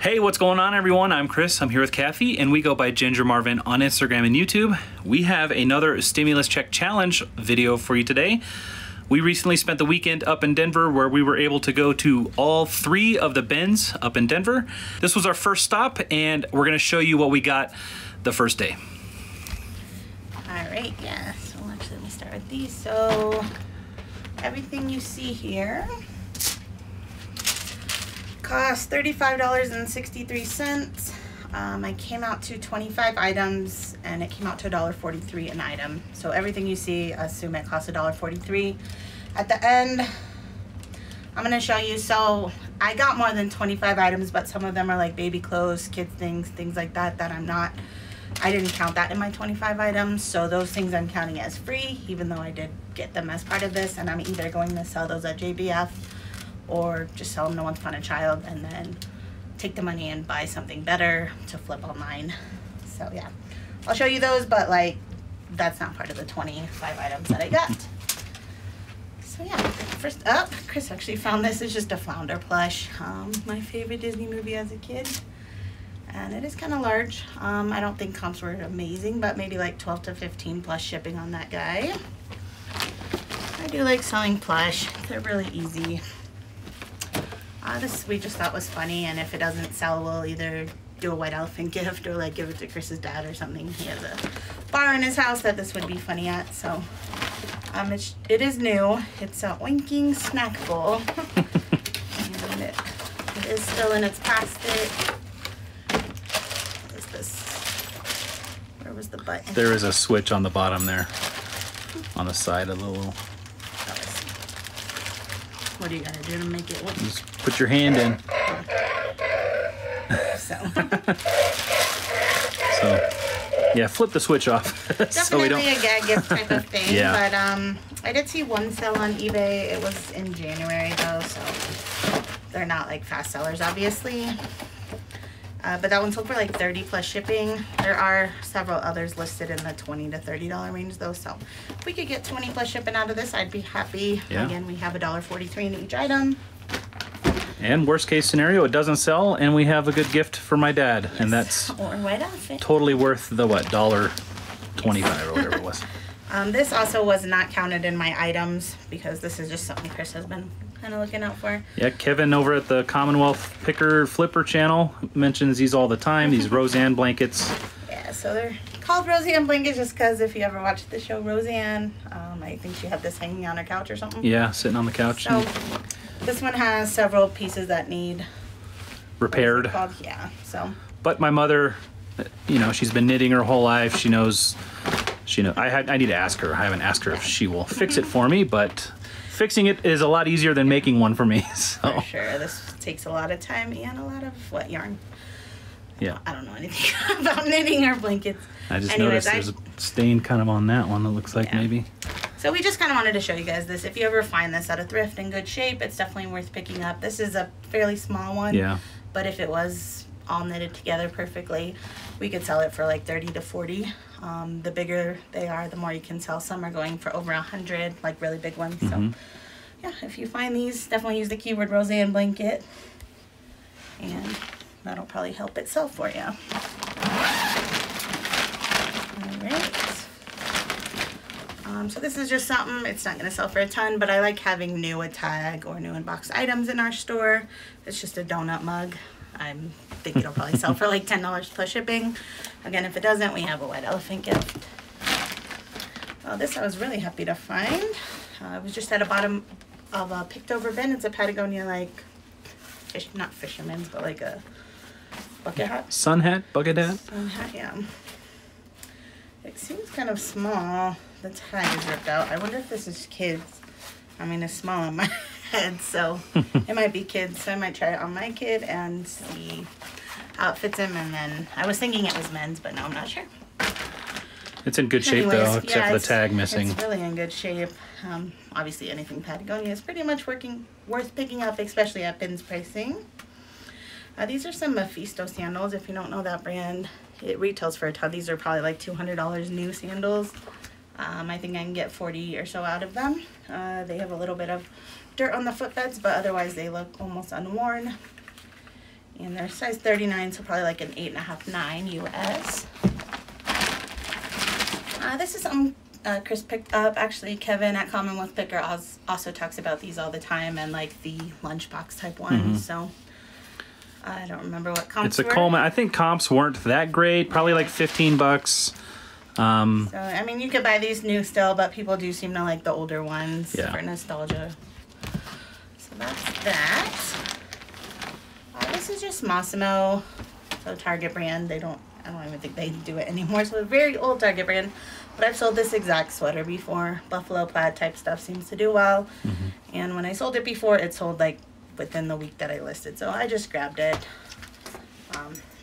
Hey, what's going on, everyone? I'm Chris. I'm here with Cathy, and we go by Ginger Marvin on Instagram and YouTube. We have another stimulus check challenge video for you today. We recently spent the weekend up in Denver where we were able to go to all 3 of the bins up in Denver. This was our first stop, and we're gonna show you what we got the first day. All right, yeah, so actually let me start with these. So everything you see here cost $35.63. I came out to 25 items and it came out to $1.43 an item. So everything you see, assume it costs $1.43. At the end, I'm gonna show you. So I got more than 25 items, but some of them are like baby clothes, kids things like that I didn't count that in my 25 items. So those things I'm counting as free, even though I did get them as part of this, and I'm either going to sell those at JBF or just sell them to Once Upon a Child and then take the money and buy something better to flip online. So yeah, I'll show you those, but like that's not part of the 25 items that I got. So yeah, first up, Chris actually found this. It's just a flounder plush, my favorite Disney movie as a kid, and it is kind of large. I don't think comps were amazing, but maybe like 12 to 15 plus shipping on that guy. I do like selling plush. They're really easy. This we just thought was funny, and if it doesn't sell, we'll either do a white elephant gift or like give it to Chris's dad or something. He has a bar in his house that this would be funny at. So it is new. It's a oinking snack bowl. And it is still in its plastic. What is this? Where was the button? There is a switch on the bottom there, on the side of the little... What do you gotta do to make it work? Just put your hand in. So yeah, flip the switch off. Definitely so we don't... a gag gift type of thing. Yeah. But I did see one sell on eBay. It was in January though, so they're not like fast sellers, obviously. But that one sold for like 30 plus shipping. There are several others listed in the $20 to $30 range though. So if we could get 20 plus shipping out of this, I'd be happy. Yeah. Again, we have $1.43 in each item. And worst case scenario, it doesn't sell, and we have a good gift for my dad, yes. And that's or white outfit. Totally worth the what, $1.25 yes. Or whatever it was. This also was not counted in my items because this is just something Chris has been kind of looking out for. Yeah, Kevin over at the Commonwealth Picker Flipper channel mentions these all the time, these Roseanne blankets. Yeah, so they're called Roseanne blankets just because if you ever watched the show Roseanne, I think she had this hanging on her couch or something. Yeah, sitting on the couch. So this one has several pieces that need repaired. Yeah, so. But my mother, you know, she's been knitting her whole life. She knows. I need to ask her. I haven't asked her if she will fix it for me, but fixing it is a lot easier than making one for me. So. For sure, this takes a lot of time and a lot of wet yarn. Yeah. I don't know anything about knitting or blankets. I just noticed there's a stain kind of on that one. It looks like maybe. So we just kind of wanted to show you guys this. If you ever find this at a thrift in good shape, it's definitely worth picking up. This is a fairly small one. Yeah. But if it was all knitted together perfectly, we could sell it for like 30 to 40. The bigger they are, the more you can sell. Some are going for over 100, like really big ones. So yeah, if you find these, definitely use the keyword Roseanne blanket, and that'll probably help it sell for you. All right. So this is just something, it's not going to sell for a ton, but I like having new at tag or new in box items in our store. It's just a donut mug. I think it'll probably sell for like $10 plus shipping. Again, if it doesn't, we have a white elephant gift. This I was really happy to find. It was just at the bottom of a picked over bin. It's a Patagonia like, not fisherman's, but like a bucket hat. Sun hat, bucket hat? Sun hat, yeah. It seems kind of small. The tag is ripped out. I wonder if this is kids. I mean, it's small on my head, so it might be kids. So I might try it on my kid and see how it fits him. And then I was thinking it was men's, but no, I'm not sure. It's in good shape though, except for the tag missing. It's really in good shape. Obviously, anything Patagonia is pretty much worth picking up, especially at Bin's pricing. These are some Mephisto sandals. If you don't know that brand, it retails for a ton. These are probably like $200 new sandals. I think I can get 40 or so out of them. They have a little bit of dirt on the footbeds, but otherwise they look almost unworn. And they're size 39, so probably like an 8.5, 9 US. This is Chris picked up. Actually, Kevin at Commonwealth Picker also talks about these all the time, and like the lunchbox type ones. So I don't remember what comps It's a Coleman. I think comps weren't that great. Probably like $15. So I mean, you could buy these new still, but people do seem to like the older ones for nostalgia. So that's that. This is just Massimo, so Target brand. I don't even think they do it anymore. So a very old Target brand, but I've sold this exact sweater before. Buffalo plaid type stuff seems to do well. And when I sold it before, it sold like within the week that I listed. So I just grabbed it.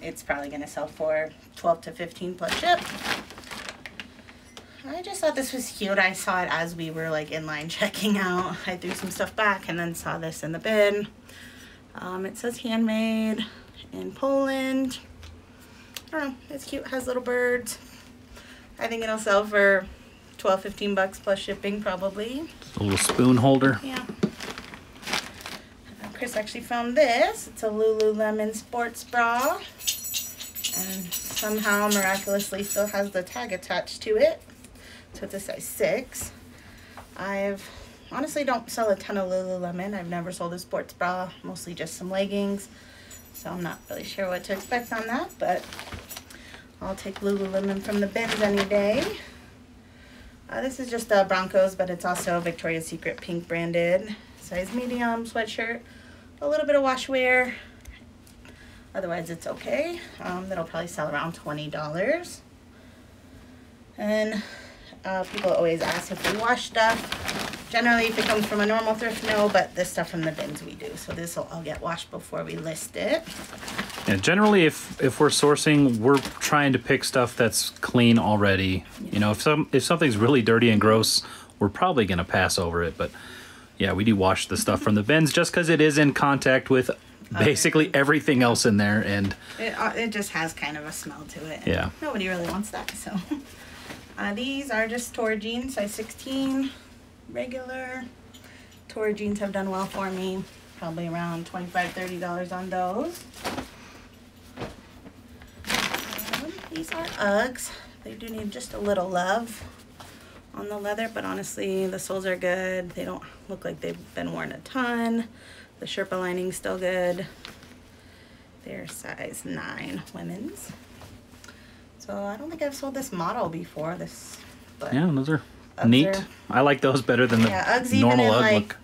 It's probably gonna sell for 12 to 15 plus ship. I just thought this was cute. I saw it as we were like in line checking out. I threw some stuff back and then saw this in the bin. It says handmade in Poland. I don't know, it's cute, has little birds. I think it'll sell for 12, 15 bucks plus shipping probably. A little spoon holder. Yeah. Chris actually found this. It's a Lululemon sports bra. And somehow miraculously still has the tag attached to it. So it's a size 6. I've honestly don't sell a ton of Lululemon. I've never sold a sports bra, mostly just some leggings. So I'm not really sure what to expect on that, but I'll take Lululemon from the bins any day. This is just a Broncos, but it's also Victoria's Secret pink branded. Size medium sweatshirt, a little bit of wash wear. Otherwise it's okay. That'll probably sell around $20. And people always ask if we wash stuff. Generally, if it comes from a normal thrift, no, but this stuff from the bins we do. So this will all get washed before we list it. Yeah, generally, if we're sourcing, we're trying to pick stuff that's clean already. Yeah. You know, if something's really dirty and gross, we're probably gonna pass over it. But yeah, we do wash the stuff from the bins just because it is in contact with basically everything else in there, and it just has kind of a smell to it. Yeah. Nobody really wants that. So these are just Tor jeans, size 16. Regular Tor jeans have done well for me, probably around $25, $30 on those. These are Uggs. They do need just a little love on the leather, but honestly the soles are good. They don't look like they've been worn a ton. The Sherpa lining's still good. They're size 9 women's. So I don't think I've sold this model before. But yeah, those are neat. I like those better than the Uggs normal even in, Ugg like, look.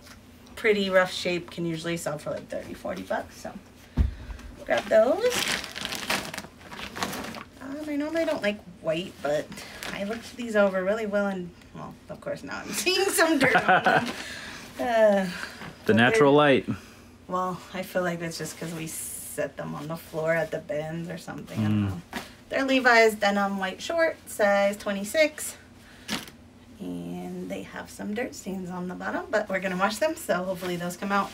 Pretty rough shape can usually sell for like 30, 40 bucks. So grab those. I normally don't like white, but I looked these over really well, and well, of course now I'm seeing some dirt on them. The natural light. Well, I feel like it's just because we set them on the floor at the bins or something. I don't know. They're Levi's denim white shorts, size 26. And they have some dirt stains on the bottom, but we're going to wash them, so hopefully those come out.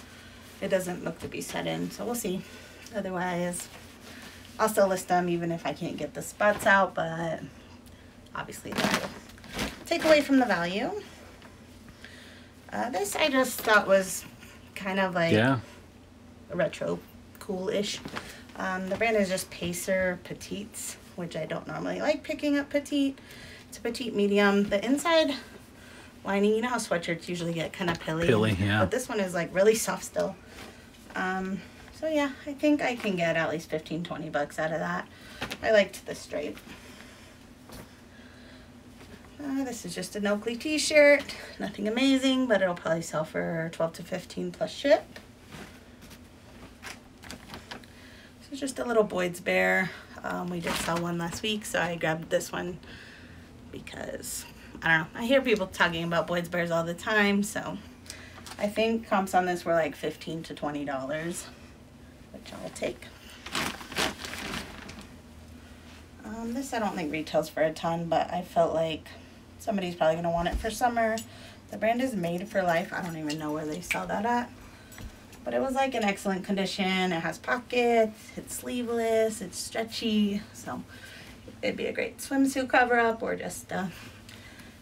It doesn't look to be set in, so we'll see. Otherwise, I'll still list them even if I can't get the spots out, but obviously that'll take away from the value. This I just thought was kind of like retro cool-ish. The brand is just Pacer Petites, which I don't normally like picking up petite. It's a petite medium. The inside lining, you know how sweatshirts usually get kind of pilly? Pilly, yeah. But this one is like really soft still. So yeah, I think I can get at least 15, 20 bucks out of that. I liked the stripe. This is just an Oakley t-shirt. Nothing amazing, but it'll probably sell for 12 to 15 plus ship. This is just a little Boyd's Bear. We did sell one last week, so I grabbed this one because, I don't know, I hear people talking about Boyd's Bears all the time, so I think comps on this were like $15 to $20, which I'll take. This I don't think retails for a ton, but I felt like somebody's probably going to want it for summer. The brand is Made for Life. I don't even know where they sell that at. But it was like in excellent condition. It has pockets, it's sleeveless, it's stretchy. So it'd be a great swimsuit cover up or just a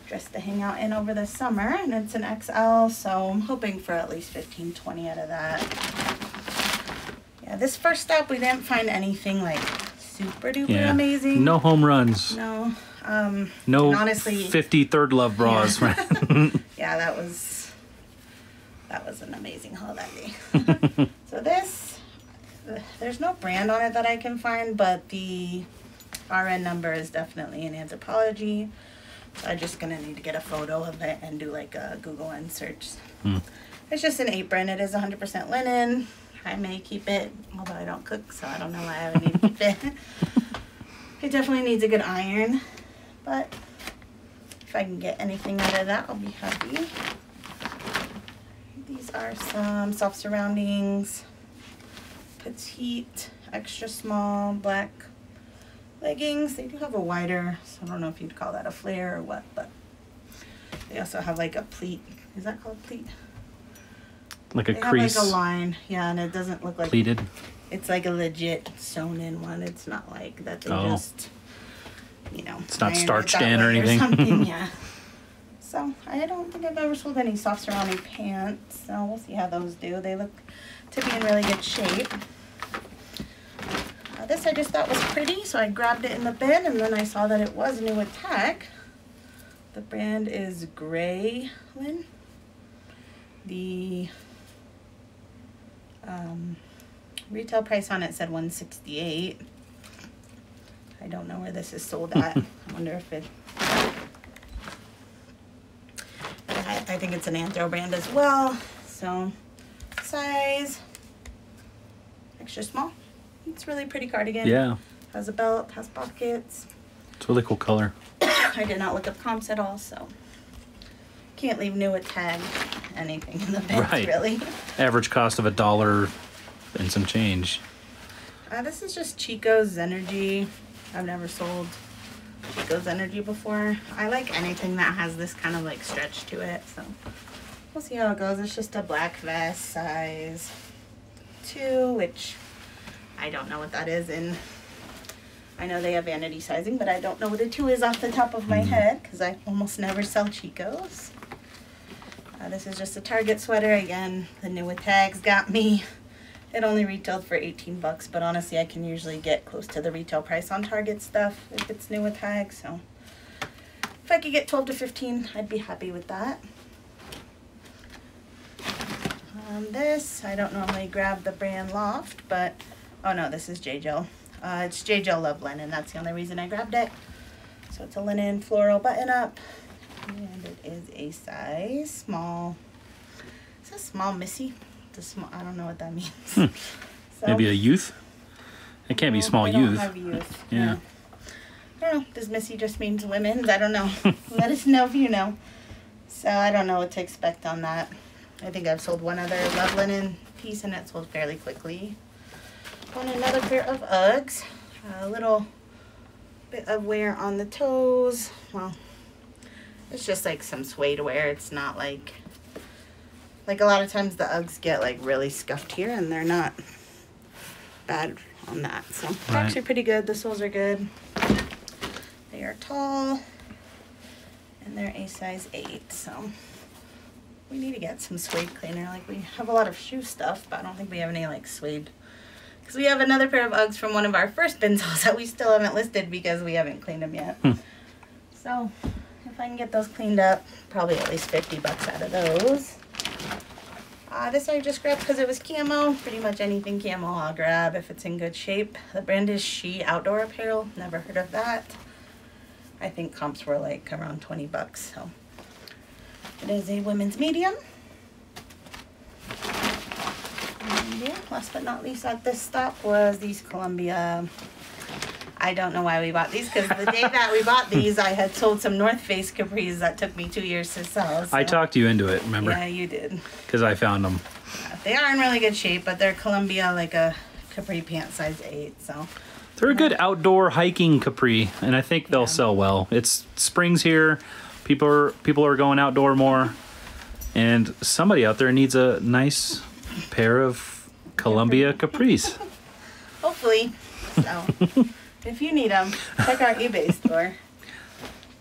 dress to hang out in over the summer. And it's an XL, so I'm hoping for at least 15, 20 out of that. Yeah, this first stop we didn't find anything like super duper amazing. No home runs. No. No, and honestly, 50 Third Love bras. Yeah, Right? yeah, that was an amazing haul that day. So this, there's no brand on it that I can find, but the RN number is definitely in Anthropology. So I'm just gonna need to get a photo of it and do like a Google Lens search. It's just an apron. It is 100% linen. I may keep it, although I don't cook, so I don't know why I would need to keep it. It definitely needs a good iron, but if I can get anything out of that, I'll be happy. These are some soft surroundings, petite, extra small, black leggings. They do have a wider, so I don't know if you'd call that a flare or what, but they also have like a pleat. Is that called pleat? Like a they crease. Have like a line, yeah, and it doesn't look like pleated. It's like a legit sewn in one. It's not like that they just, you know. It's not starched in or anything. Something, yeah. So I don't think I've ever sold any soft surrounding pants. So we'll see how those do. They look to be in really good shape. This I just thought was pretty, so I grabbed it in the bin, and then I saw that it was new with tag. The brand is Graylin. The retail price on it said $168. I don't know where this is sold at. I wonder if it... I think it's an Anthro brand as well. So, size, extra small. It's really pretty cardigan. Yeah. Has a belt, has pockets. It's a really cool color. I did not look up comps at all, so can't leave new with tag anything in the bins, really. Average cost of $1 and some change. This is just Chico's Energy. I've never sold Chico's Energy before. I like anything that has this kind of like stretch to it, so we'll see how it goes. It's just a black vest, size 2, which I don't know what that is in. I know they have vanity sizing, but I don't know what a 2 is off the top of my head because I almost never sell Chico's. This is just a Target sweater. Again, the new with tags got me. It only retailed for 18 bucks, but honestly, I can usually get close to the retail price on Target stuff if it's new with tags. So if I could get 12 to 15, I'd be happy with that. This, I don't normally grab the brand Loft, but, oh no, this is J-Gel. It's J-Gel Love Linen. That's the only reason I grabbed it. So it's a linen floral button-up. And it is a size small. Is that small Missy? It's a small, I don't know what that means. So, maybe a youth? It can't be small youth. I don't have youth. Yeah. I don't know. Does Missy just means women's? I don't know. Let us know if you know. So I don't know what to expect on that. I think I've sold one other Love Linen piece and it sold fairly quickly. On another pair of Uggs. A little bit of wear on the toes. Well, it's just like some suede wear. It's not like a lot of times the Uggs get like really scuffed here and they're not bad on that. So they're actually pretty good. The soles are good. They are tall and they're a size 8. So we need to get some suede cleaner. Like we have a lot of shoe stuff, but I don't think we have any like suede. Because we have another pair of Uggs from one of our first bin hauls that we still haven't listed because we haven't cleaned them yet. So if I can get those cleaned up, probably at least 50 bucks out of those. This I just grabbed because it was camo. Pretty much anything camo I'll grab if it's in good shape. The brand is She Outdoor Apparel. Never heard of that. I think comps were like around 20 bucks. So it is a women's medium. And yeah, last but not least at this stop was these Columbia. I don't know why we bought these because the day that we bought these, I had sold some North Face capris that took me 2 years to sell. So. I talked you into it, remember? Yeah, you did. Because I found them. They are in really good shape, but they're Columbia, like a capri pant size 8. So they're a good outdoor hiking capri, and I think they'll sell well. It's spring's here. People are going outdoor more, and somebody out there needs a nice pair of Columbia capris. Hopefully. So. If you need them, check our eBay store.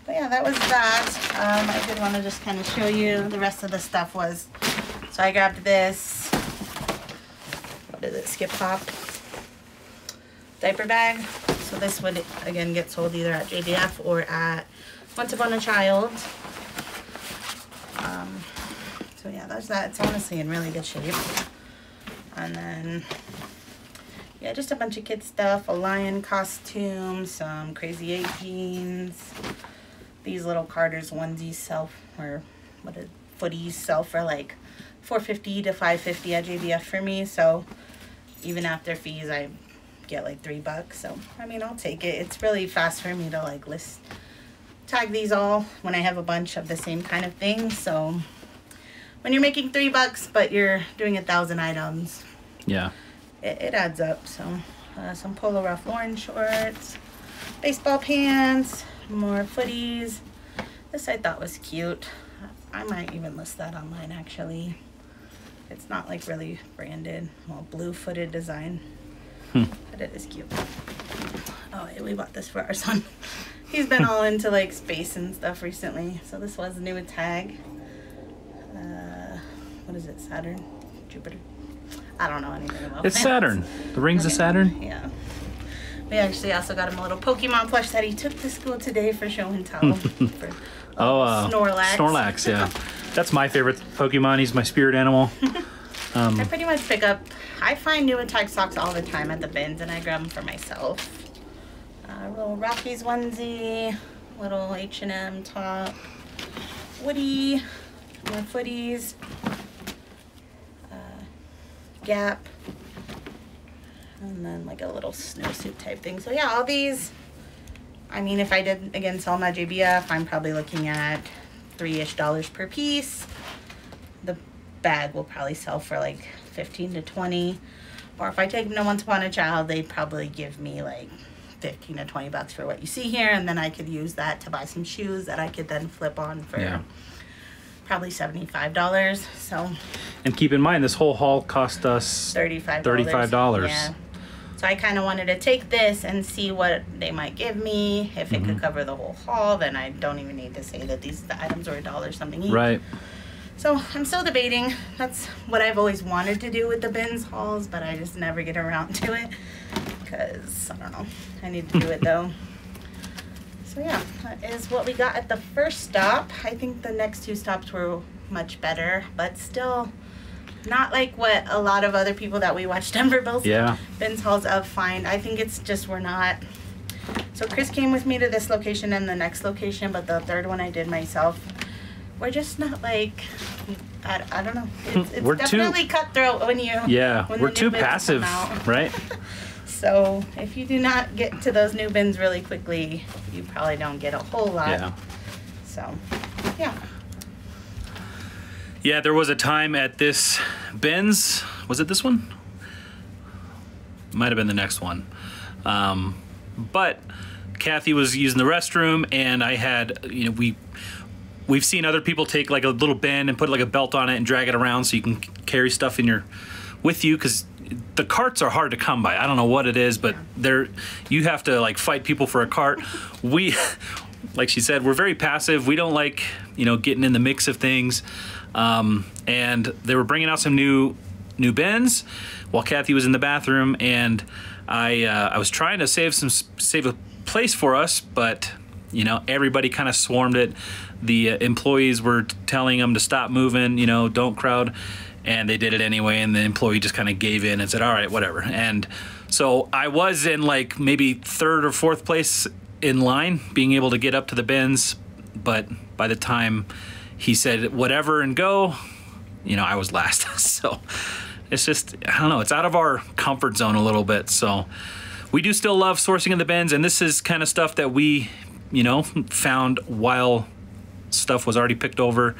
But yeah, that was that. I did want to just kind of show you the rest of the stuff was. So I grabbed this. What is it? Skip Hop. diaper bag. So this would again get sold either at JDF or at Once Upon a Child. So yeah, that's that. It's honestly in really good shape. And then yeah, just a bunch of kid stuff, a lion costume, some Crazy 18s. These little Carter's onesies sell, or what a footies sell for like $4.50 to $5.50 at JDF for me. So even after fees, I get like $3. So I mean, I'll take it. It's really fast for me to like tag these all when I have a bunch of the same kind of thing. So when you're making $3 but you're doing 1,000 items, yeah, it adds up. So some Polo Ralph Lauren shorts, baseball pants, more footies. This I thought was cute. I might even list that online actually. It's not like really branded, well, blue footed design, but it is cute. Oh, yeah, we bought this for our son. He's been all into like space and stuff recently. So this was a new tag. What is it, Saturn? Jupiter? I don't know anything about It's Saturn. The rings of Saturn? Yeah. We actually also got him a little Pokemon plush that he took to school today for show and tell. For, Snorlax. Snorlax, yeah. That's my favorite Pokemon. He's my spirit animal. I pretty much pick up, I find new tag socks all the time at the bins and I grab them for myself. Little Rockies onesie, little H&M top, Woody, more footies, Gap, and then like a little snowsuit type thing. So yeah, all these, I mean, if I did again sell them at JBF, I'm probably looking at $3-ish per piece. The bag will probably sell for like 15 to 20, or if I take them to Once Upon a Child, they'd probably give me like 15 to 20 bucks for what you see here, and then I could use that to buy some shoes that I could then flip on for probably $75. So, and keep in mind this whole haul cost us $35. Yeah. So I kind of wanted to take this and see what they might give me. If it could cover the whole haul, then I don't even need to say that the items were $1 something each. Right. So I'm still debating. That's what I've always wanted to do with the bins hauls, but I just never get around to it because I don't know. I need to do it though. So yeah, that is what we got at the first stop. I think the next two stops were much better, but still not like what a lot of other people that we watch Denver bins hauls of find. I think it's just we're not. So Chris came with me to this location and the next location, but the third one I did myself. We're just not like, I don't know. It's definitely cutthroat when you. Yeah, when we're too passive, right? So if you do not get to those new bins really quickly, you probably don't get a whole lot. Yeah. So, yeah. Yeah, there was a time at this bins. Was it this one? Might have been the next one. But Cathy was using the restroom, and I had, you know, we've seen other people take like a little bin and put like a belt on it and drag it around so you can carry stuff with you, because the carts are hard to come by. I don't know what it is, but you have to like fight people for a cart. We, like she said, we're very passive. We don't like, you know, getting in the mix of things. And they were bringing out some new bins while Cathy was in the bathroom, and I was trying to save a place for us, but you know, everybody kind of swarmed it. The employees were telling them to stop moving, you know, don't crowd. And they did it anyway, and the employee just kind of gave in and said, all right, whatever. And so I was in like maybe third or fourth place in line, being able to get up to the bins. But by the time he said whatever and go, you know, I was last. So it's just, I don't know, it's out of our comfort zone a little bit. So we do still love sourcing in the bins, and this is kind of stuff that we, you know, found while stuff was already picked over.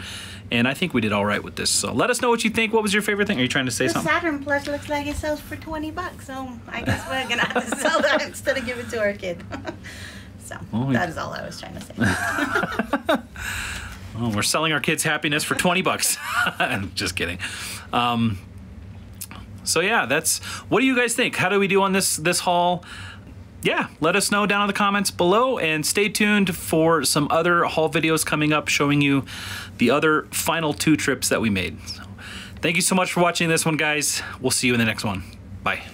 And I think we did all right with this. So let us know what you think. What was your favorite thing? Are you trying to say something? The Saturn plush looks like it sells for 20 bucks. So I guess we're going to have to sell that instead of give it to our kid. So that is all I was trying to say. Well, we're selling our kids happiness for 20 bucks. I'm just kidding. So yeah, what do you guys think? How do we do on this haul? Yeah, let us know down in the comments below, and stay tuned for some other haul videos coming up showing you the other final 2 trips that we made. So, thank you so much for watching this one, guys. We'll see you in the next one. Bye.